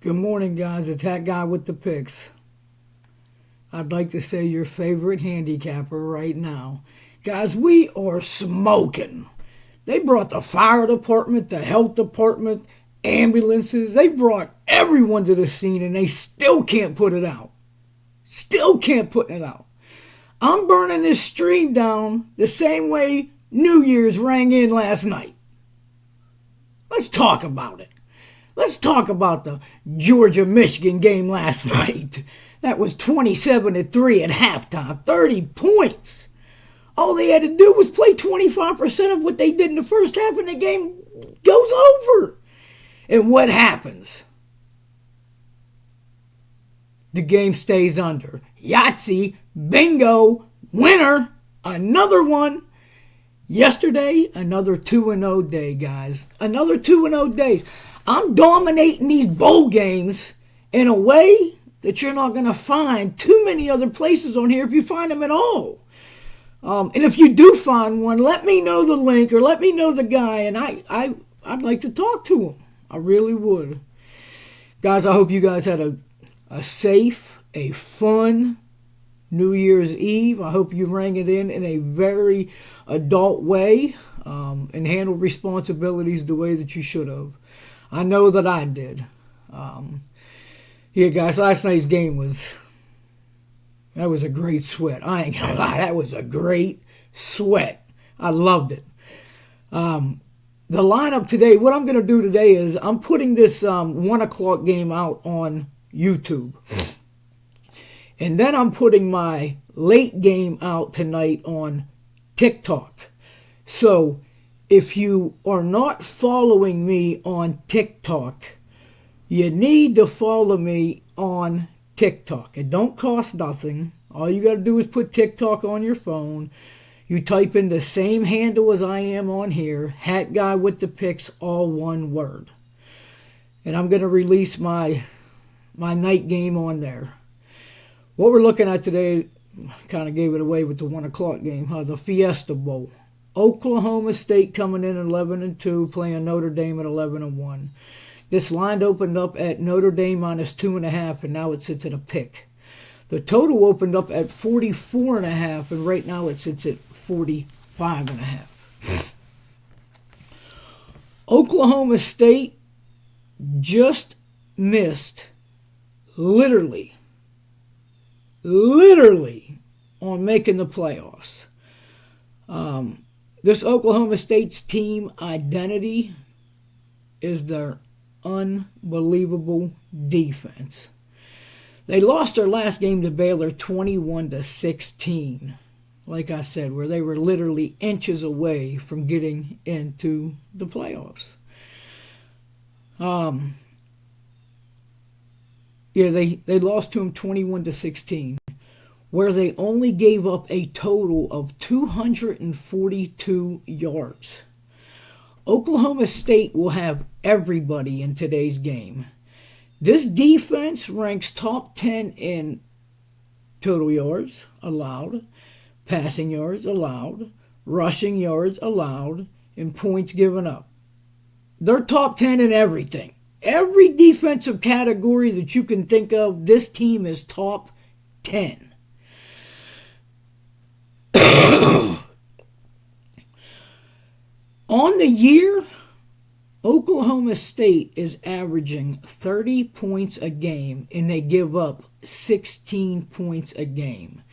Good morning, guys. It's that guy with the picks. I'd like to say your favorite handicapper right now. Guys, we are smoking. They brought the fire department, the health department, ambulances. They brought everyone to the scene, and they still can't put it out. Still can't put it out. I'm burning this stream down the same way New Year's rang in last night. Let's talk about it. Let's talk about the Georgia-Michigan game last night. That was 27-3 at halftime, 30 points. All they had to do was play 25% of what they did in the first half, and the game goes over. And what happens? The game stays under. Yahtzee, bingo, winner, another one. Yesterday, another 2-0 day, guys. Another 2-0 days. I'm dominating these bowl games in a way that you're not going to find too many other places on here if you find them at all. And if you do find one, let me know the link or let me know the guy, and I'd like to talk to him. I really would. Guys, I hope you guys had a safe, a fun New Year's Eve. I hope you rang it in a very adult way and handled responsibilities the way that you should have. I know that I did. Yeah, guys, last night's game was a great sweat. I ain't gonna lie, that was a great sweat. I loved it. The lineup today, what I'm going to do today is I'm putting this 1 o'clock game out on YouTube. And then I'm putting my late game out tonight on TikTok. So if you are not following me on TikTok, you need to follow me on TikTok. It don't cost nothing. All you got to do is put TikTok on your phone. You type in the same handle as I am on here, Hat Guy with the Picks, all one word. And I'm going to release my night game on there. What we're looking at today, kind of gave it away with the 1 o'clock game, the Fiesta Bowl. OK.ST coming in at 11-2, playing Notre Dame at 11-1. This line opened up at Notre Dame minus 2.5, and now it sits at a pick. The total opened up at 44.5, and right now it sits at 45.5. Oklahoma State just missed literally on making the playoffs. This Oklahoma State's team identity is their unbelievable defense. They lost their last game to Baylor 21-16. Like I said, where they were literally inches away from getting into the playoffs. They lost to them 21-16, where they only gave up a total of 242 yards. Oklahoma State will have everybody in today's game. This defense ranks top 10 in total yards allowed, passing yards allowed, rushing yards allowed, and points given up. They're top 10 in everything. Every defensive category that you can think of, this team is top 10. On the year, Oklahoma State is averaging 30 points a game, and they give up 16 points a game.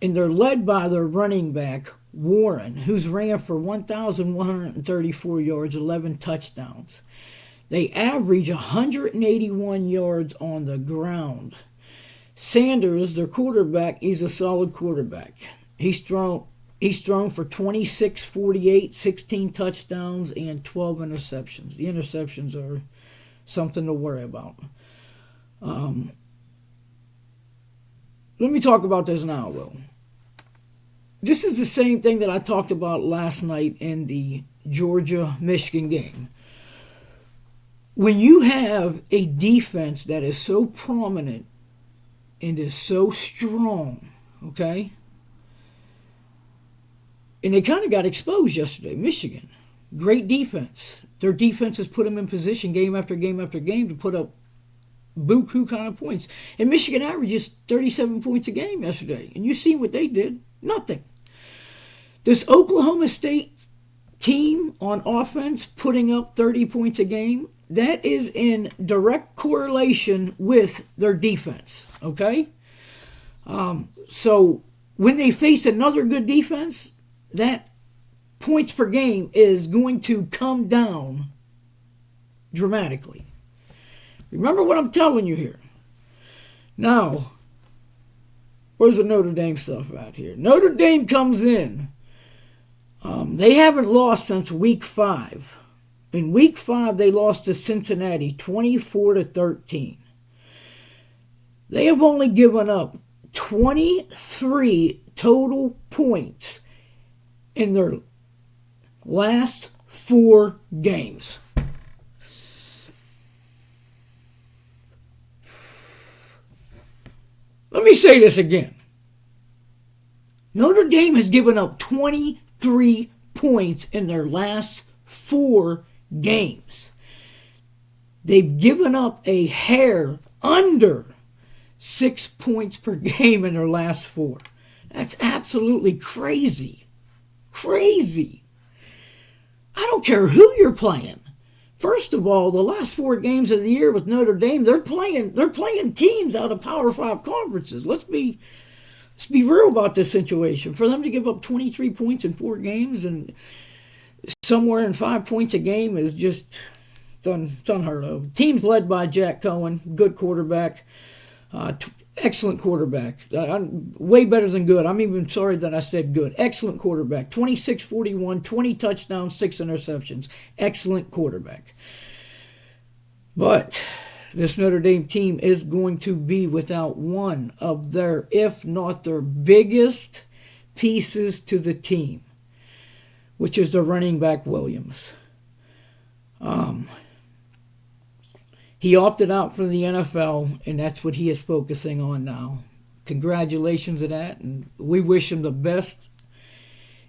And they're led by their running back, Warren, who's ran for 1,134 yards, 11 touchdowns. They average 181 yards on the ground. Sanders, their quarterback, he's a solid quarterback. He's thrown for 26, 48, 16 touchdowns, and 12 interceptions. The interceptions are something to worry about. Let me talk about this now, though. This is the same thing that I talked about last night in the Georgia-Michigan game. When you have a defense that is so prominent and is so strong, okay? And they kind of got exposed yesterday, Michigan. Great defense. Their defense has put them in position game after game after game to put up buku kind of points. And Michigan averages 37 points a game yesterday. And you see what they did? Nothing. This Oklahoma State team on offense putting up 30 points a game, that is in direct correlation with their defense, okay? So when they face another good defense, that points per game is going to come down dramatically. Remember what I'm telling you here. Now, where's the Notre Dame stuff at here? Notre Dame comes in. They haven't lost since week 5. In week 5, they lost to Cincinnati 24-13. They have only given up 23 total points in their last 4 games. Let me say this again. Notre Dame has given up 23 points in their last 4 games. They've given up a hair under 6 points per game in their last 4. That's absolutely crazy. Crazy. I don't care who you're playing. First of all, the last 4 games of the year with Notre Dame, they're playing teams out of Power 5 conferences. Let's be real about this situation. For them to give up 23 points in 4 games and somewhere in 5 points a game is just it's unheard of. Teams led by Jack Cohen, good quarterback, excellent quarterback. Way better than good. I'm even sorry that I said good. Excellent quarterback. 26-41, 20 touchdowns, 6 interceptions. Excellent quarterback. But this Notre Dame team is going to be without one of their, if not their biggest pieces to the team, which is the running back Williams. He opted out for the NFL, and that's what he is focusing on now. Congratulations to that, and we wish him the best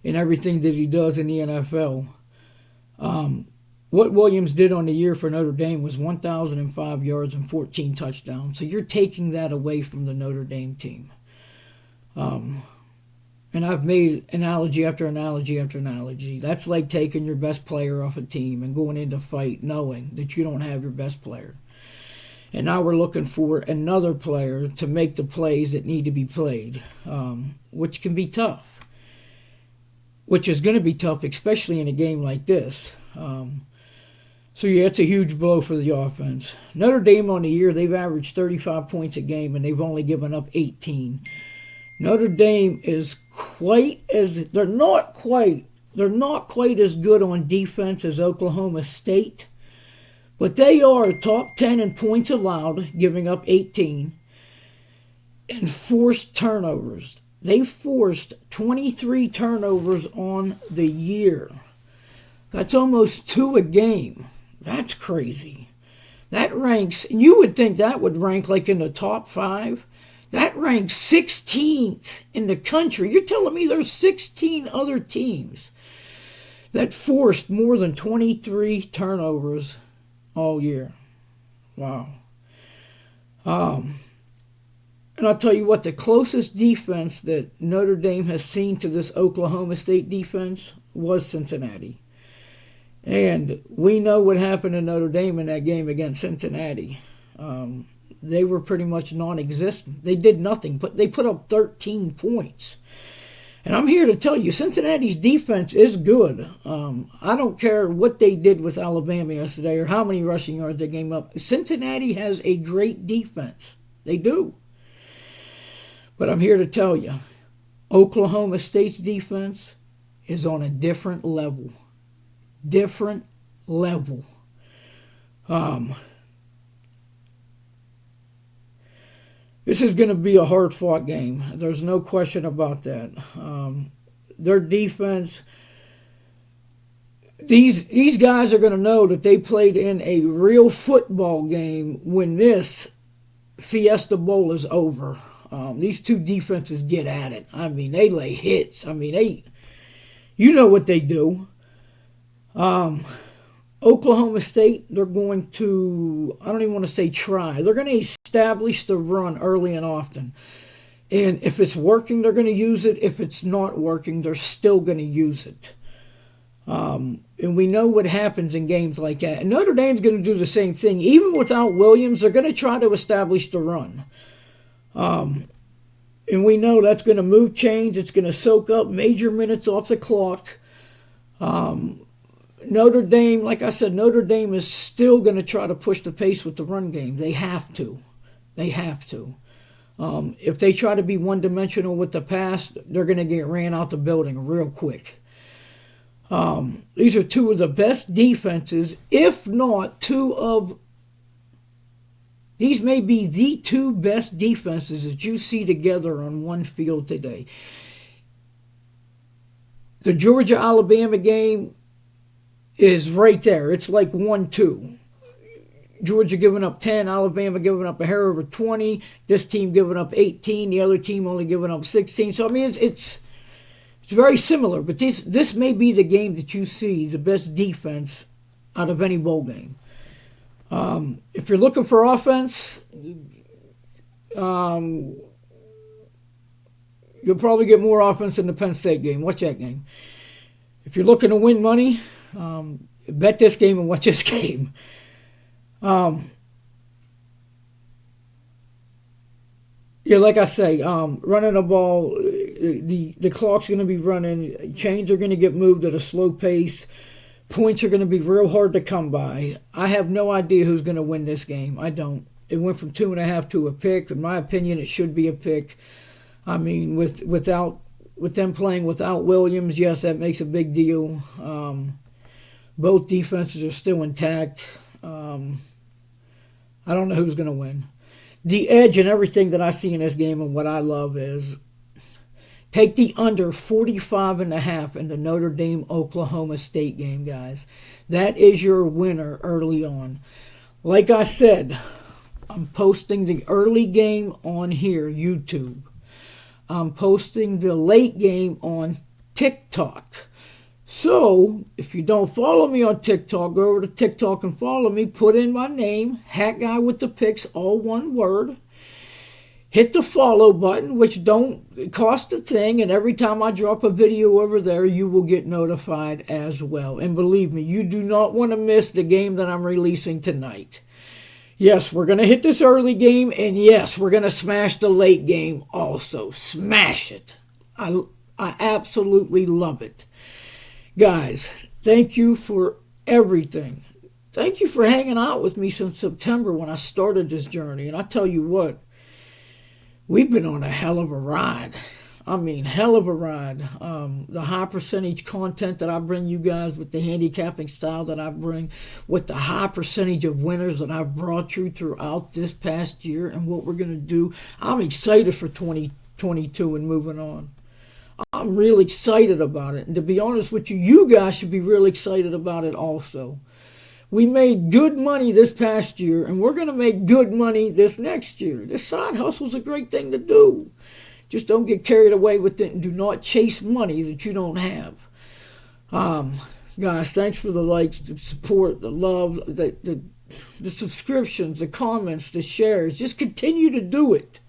in everything that he does in the NFL. What Williams did on the year for Notre Dame was 1,005 yards and 14 touchdowns. So you're taking that away from the Notre Dame team. And I've made analogy after analogy after analogy. That's like taking your best player off a team and going into fight knowing that you don't have your best player. And now we're looking for another player to make the plays that need to be played, which can be tough. Which is going to be tough, especially in a game like this. So yeah, it's a huge blow for the offense. Notre Dame on the year, they've averaged 35 points a game, and they've only given up 18. Notre Dame is they're not quite as good on defense as Oklahoma State, but they are top 10 in points allowed, giving up 18, and forced turnovers. They forced 23 turnovers on the year. That's almost 2 a game. That's crazy. That ranks, and you would think that would rank like in the top 5. That ranks 16th in the country. You're telling me there's 16 other teams that forced more than 23 turnovers all year. Wow. And I'll tell you what, the closest defense that Notre Dame has seen to this Oklahoma State defense was Cincinnati. And we know what happened to Notre Dame in that game against Cincinnati. They were pretty much non-existent. They did nothing, but they put up 13 points. And I'm here to tell you, Cincinnati's defense is good. I don't care what they did with Alabama yesterday or how many rushing yards they gave up. Cincinnati has a great defense. They do. But I'm here to tell you, Oklahoma State's defense is on a different level. Different level. This is going to be a hard-fought game. There's no question about that. Their defense, these guys are going to know that they played in a real football game when this Fiesta Bowl is over. These two defenses get at it. I mean, they lay hits. I mean, you know what they do. Oklahoma State, they're going to, I don't even want to say try, they're going to establish the run early and often. And if it's working, they're going to use it. If it's not working, they're still going to use it. And we know what happens in games like that. And Notre Dame's going to do the same thing. Even without Williams, they're going to try to establish the run. And we know that's going to move chains. It's going to soak up major minutes off the clock. Notre Dame, like I said, Notre Dame is still going to try to push the pace with the run game. They have to. They have to. If they try to be one-dimensional with the pass, they're going to get ran out the building real quick. These are two of the best defenses, if not these may be the two best defenses that you see together on one field today. The Georgia-Alabama game is right there. It's like 1-2. Georgia giving up 10, Alabama giving up a hair over 20, this team giving up 18, the other team only giving up 16. So, I mean, it's very similar, but this may be the game that you see the best defense out of any bowl game. If you're looking for offense, you'll probably get more offense in the Penn State game. Watch that game. If you're looking to win money, bet this game and watch this game. Yeah, like I say, running the ball, the clock's going to be running. Chains are going to get moved at a slow pace. Points are going to be real hard to come by. I have no idea who's going to win this game. I don't. It went from 2.5 to a pick. In my opinion, it should be a pick. I mean, with them playing without Williams, yes, that makes a big deal. Both defenses are still intact. I don't know who's going to win. The edge and everything that I see in this game and what I love is take the under 45.5 in the Notre Dame-Oklahoma State game, guys. That is your winner early on. Like I said, I'm posting the early game on here, YouTube. I'm posting the late game on TikTok. So, if you don't follow me on TikTok, go over to TikTok and follow me. Put in my name, Hat Guy with the Picks, all one word. Hit the follow button, which don't cost a thing. And every time I drop a video over there, you will get notified as well. And believe me, you do not want to miss the game that I'm releasing tonight. Yes, we're going to hit this early game. And yes, we're going to smash the late game also. Smash it. I absolutely love it. Guys, thank you for everything. Thank you for hanging out with me since September when I started this journey. And I tell you what, we've been on a hell of a ride. I mean, hell of a ride. The high percentage content that I bring you guys with the handicapping style that I bring, with the high percentage of winners that I've brought you throughout this past year and what we're going to do. I'm excited for 2022 and moving on. I'm really excited about it. And to be honest with you, you guys should be really excited about it also. We made good money this past year, and we're going to make good money this next year. This side hustle is a great thing to do. Just don't get carried away with it and do not chase money that you don't have. Guys, thanks for the likes, the support, the love, the subscriptions, the comments, the shares. Just continue to do it.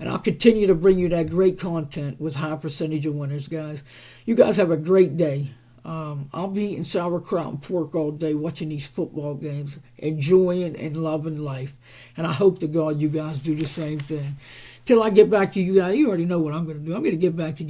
And I'll continue to bring you that great content with high percentage of winners, guys. You guys have a great day. I'll be eating sauerkraut and pork all day watching these football games, enjoying and loving life. And I hope to God you guys do the same thing. Till I get back to you guys, you already know what I'm going to do. I'm going to get back to getting